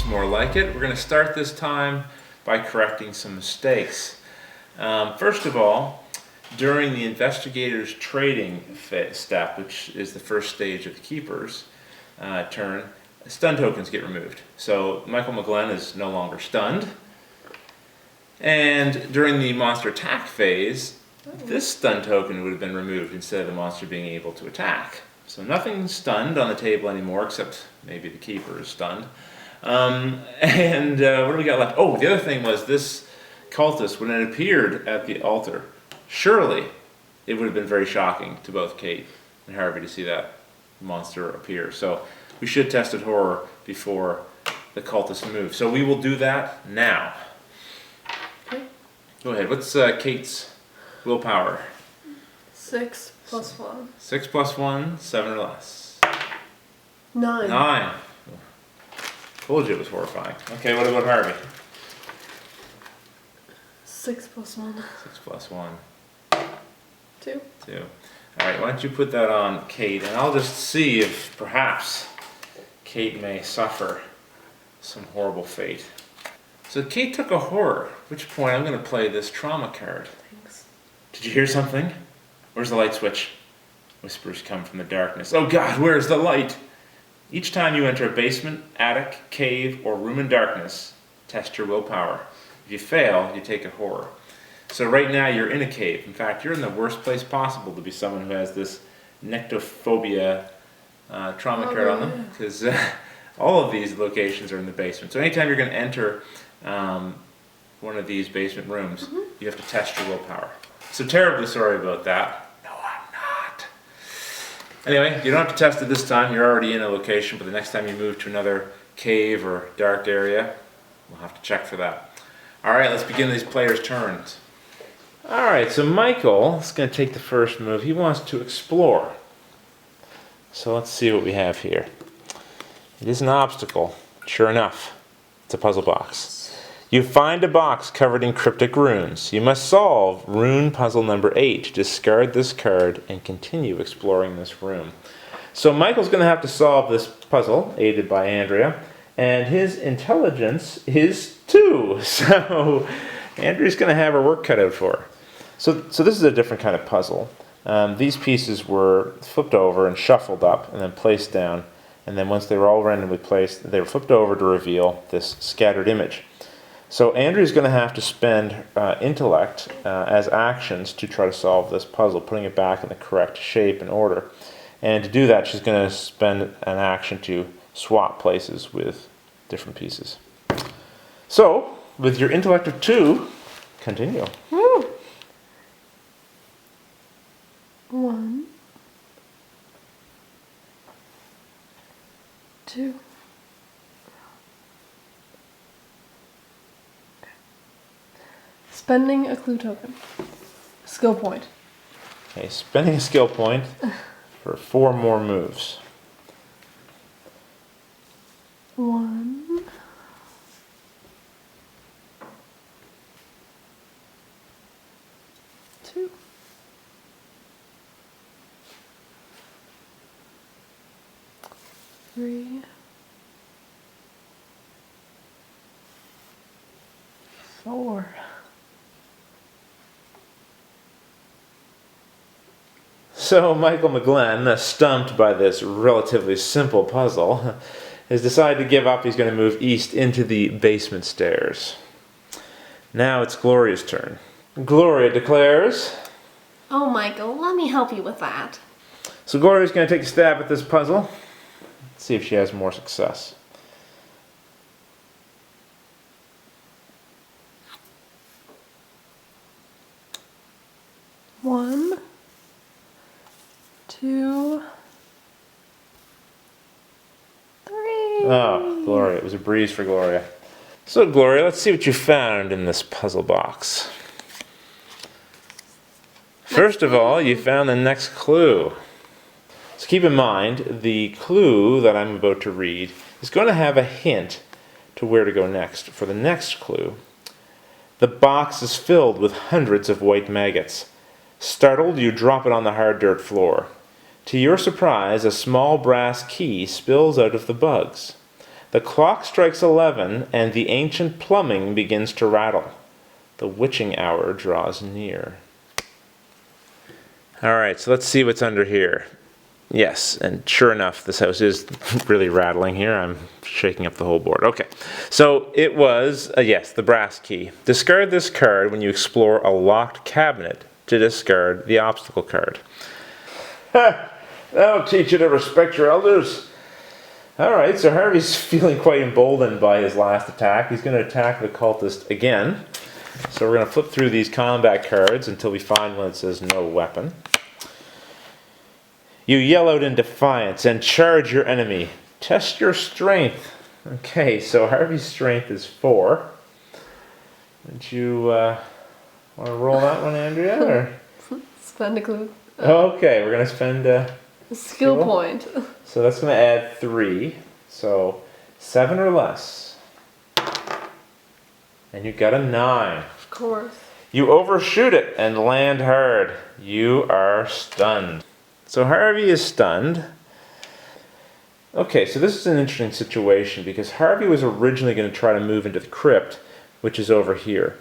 That's more like it. We're going to start this time by correcting some mistakes. First of all, during the investigator's trading step, which is the first stage of the keeper's turn, stun tokens get removed. So Michael McGlenn is no longer stunned. And during the monster attack phase, this stun token would have been removed instead of the monster being able to attack. So nothing's stunned on the table anymore, except maybe the keeper is stunned. What do we got left? Oh, the other thing was this cultist, when it appeared at the altar, surely it would have been very shocking to both Kate and Harvey to see that monster appear. So we should test at horror before the cultist moves. So we will do that now. Okay. Go ahead. What's Kate's willpower? 6 plus 1. 6 plus 1, 7 or less. 9. 9. Told you it was horrifying. Okay, what about Harvey? 6 plus 1. 6 plus 1. 2. 2. Alright, why don't you put that on Kate, and I'll just see if perhaps Kate may suffer some horrible fate. So Kate took a horror, at which point I'm going to play this trauma card. Thanks. Did you hear something? Where's the light switch? Whispers come from the darkness. Oh God, where's the light? Each time you enter a basement, attic, cave, or room in darkness, test your willpower. If you fail, you take a horror. So right now you're in a cave. In fact, you're in the worst place possible to be someone who has this nectophobia trauma card on them, because all of these locations are in the basement. So anytime you're going to enter one of these basement rooms, you have to test your willpower. So terribly sorry about that. No, I'm not. Anyway, you don't have to test it this time. You're already in a location, but the next time you move to another cave or dark area, we'll have to check for that. All right, let's begin these players' turns. All right, so Michael is going to take the first move. He wants to explore. So let's see what we have here. It is an obstacle. Sure enough, it's a puzzle box. You find a box covered in cryptic runes. You must solve rune puzzle number 8. Discard this card and continue exploring this room. So Michael's going to have to solve this puzzle, aided by Andrea, and his intelligence is 2. So Andrea's going to have her work cut out for her. So this is a different kind of puzzle. These pieces were flipped over and shuffled up and then placed down. And then once they were all randomly placed, they were flipped over to reveal this scattered image. So Andrea's going to have to spend intellect as actions to try to solve this puzzle, putting it back in the correct shape and order. And to do that, she's going to spend an action to swap places with different pieces. So, with your intellect of 2, continue. Woo! 1, 2. Spending a clue token. Skill point. Okay, spending a skill point for 4 more moves. 1, 2, 3, 4. So Michael McGlenn, stumped by this relatively simple puzzle, has decided to give up. He's going to move east into the basement stairs. Now it's Gloria's turn. Gloria declares... Oh, Michael, let me help you with that. So Gloria's going to take a stab at this puzzle. Let's see if she has more success. 1, 2, 3. Oh, Gloria. It was a breeze for Gloria. So, Gloria, let's see what you found in this puzzle box. First of all, you found the next clue. So keep in mind, the clue that I'm about to read is going to have a hint to where to go next. For the next clue, the box is filled with hundreds of white maggots. Startled, you drop it on the hard dirt floor. To your surprise, a small brass key spills out of the bugs. The clock strikes 11, and the ancient plumbing begins to rattle. The witching hour draws near. All right, so let's see what's under here. Yes, and sure enough, this house is really rattling here. I'm shaking up the whole board. Okay, so it was, yes, the brass key. Discard this card when you explore a locked cabinet to discard the obstacle card. That'll teach you to respect your elders. All right, so Harvey's feeling quite emboldened by his last attack. He's going to attack the cultist again. So we're going to flip through these combat cards until we find one that says no weapon. You yell out in defiance and charge your enemy. Test your strength. Okay, so Harvey's strength is 4. Would you want to roll that one, Andrea? Or? Spend a clue. Okay, we're going to spend a Skill point. So that's going to add 3. So 7 or less. And you got a 9. Of course. You overshoot it and land hard. You are stunned. So Harvey is stunned. Okay, so this is an interesting situation because Harvey was originally going to try to move into the crypt, which is over here.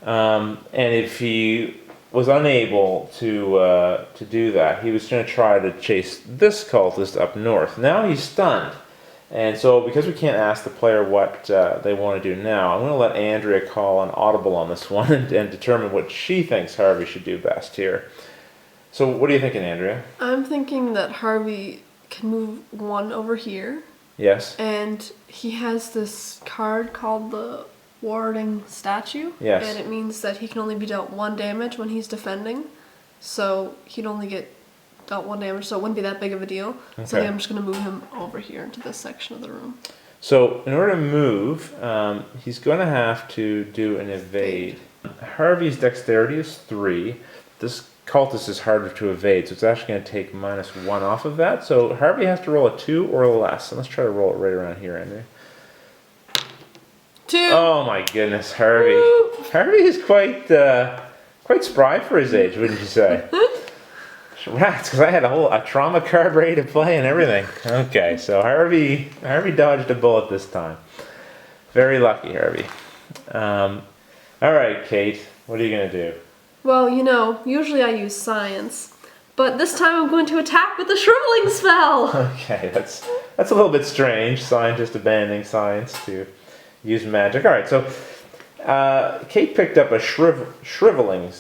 And if he was unable to do that, he was going to try to chase this cultist up north. Now he's stunned. And so because we can't ask the player what they want to do now, I'm going to let Andrea call an audible on this one and determine what she thinks Harvey should do best here. So what are you thinking, Andrea? I'm thinking that Harvey can move 1 over here. Yes. And he has this card called the Warding Statue. Yes. And it means that he can only be dealt 1 damage when he's defending. So he'd only get dealt 1 damage, so it wouldn't be that big of a deal. Okay. So I think I'm just going to move him over here into this section of the room. So in order to move, he's going to have to do an evade. Harvey's dexterity is 3. This cultist is harder to evade, so it's actually going to take -1 off of that. So Harvey has to roll a 2 or less. And let's try to roll it right around here, Andrea. 2! Oh my goodness, Harvey. Woo! Harvey is quite spry for his age, wouldn't you say? Rats, because I had a trauma card ready to play and everything. Okay, so Harvey dodged a bullet this time. Very lucky, Harvey. All right, Kate, what are you going to do? Well, you know, usually I use science, but this time I'm going to attack with the shriveling spell! Okay, that's a little bit strange, scientist abandoning science to use magic. All right, so Kate picked up a shriveling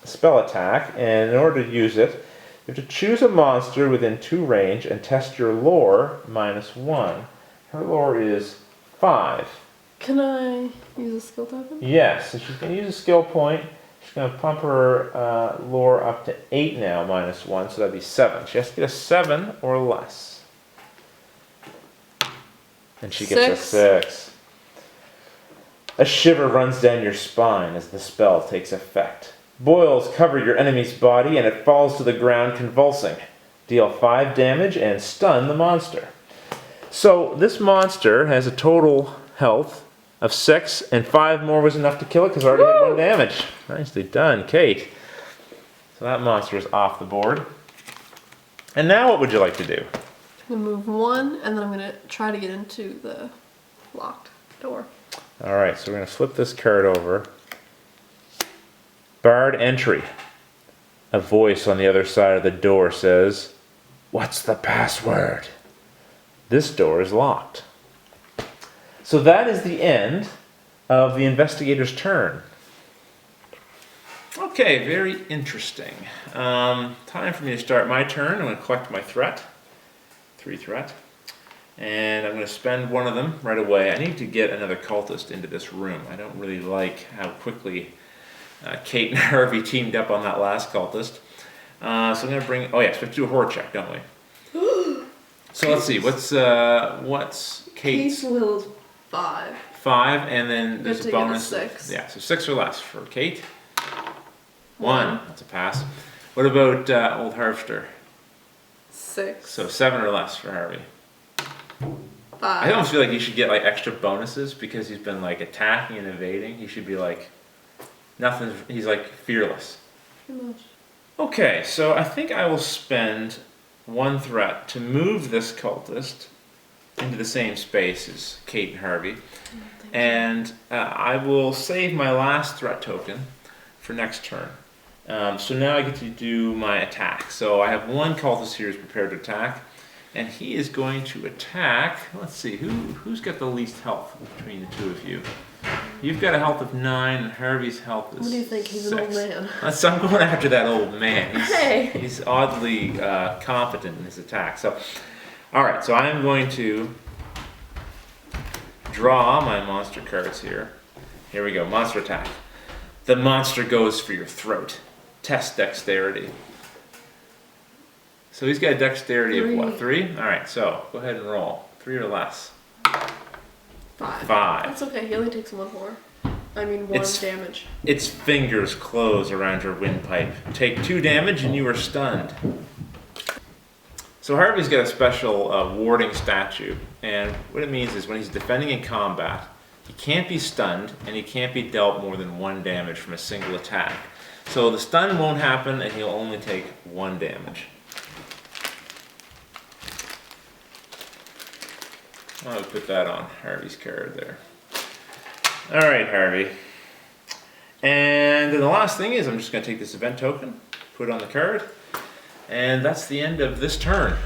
spell attack, and in order to use it, you have to choose a monster within 2 range and test your lore -1. Her lore is 5. Can I use a skill token? Yes, so she's going to use a skill point. She's going to pump her lore up to 8 now, -1, so that'd be 7. She has to get a 7 or less. And she gets a 6. A shiver runs down your spine as the spell takes effect. Boils cover your enemy's body and it falls to the ground convulsing. Deal 5 damage and stun the monster. So this monster has a total health of 6, and 5 more was enough to kill it because I already had 1 damage. Nicely done, Kate. So that monster is off the board. And now what would you like to do? I'm going to move 1, and then I'm going to try to get into the locked door. All right, so we're going to flip this card over. Barred entry. A voice on the other side of the door says, "What's the password?" This door is locked. So that is the end of the investigator's turn. Okay, very interesting. Time for me to start my turn. I'm going to collect my threat. 3 threat. And I'm going to spend 1 of them right away. I need to get another cultist into this room. I don't really like how quickly Kate and Harvey teamed up on that last cultist. So I'm going to bring... Oh yes, we have to do a horror check, don't we? So let's see. What's Kate's? Kate's will is 5. 5, and then there's a bonus. Get a 6. Yeah, so 6 or less for Kate. 1. That's a pass. What about old Harvester? 6. So 7 or less for Harvey. 5. I almost feel like he should get like extra bonuses because he's been like attacking and evading. He should be like nothing. He's like fearless. Pretty much. Okay, so I think I will spend 1 threat to move this cultist into the same space as Kate and Harvey. And I will save my last threat token for next turn. So now I get to do my attack. So I have one cultist here who's prepared to attack. And he is going to attack, let's see, who's got the least health between the two of you? You've got a health of 9 and Harvey's health is What do you think? He's 6. an old man. So I'm going after that old man. Hey! He's oddly confident in his attack. So, alright, so I'm going to draw my monster cards here. Here we go, monster attack. The monster goes for your throat. Test dexterity. So he's got a dexterity of what, 3? Alright, so go ahead and roll. 3 or less. 5. 5. That's okay, he only takes 1 more. I mean, 1 damage. Its fingers close around your windpipe. Take 2 damage and you are stunned. So Harvey's got a special warding statue, and what it means is when he's defending in combat, he can't be stunned and he can't be dealt more than 1 damage from a single attack. So the stun won't happen and he'll only take 1 damage. I'll put that on Harvey's card there. Alright, Harvey. And then the last thing is I'm just going to take this event token, put it on the card, and that's the end of this turn.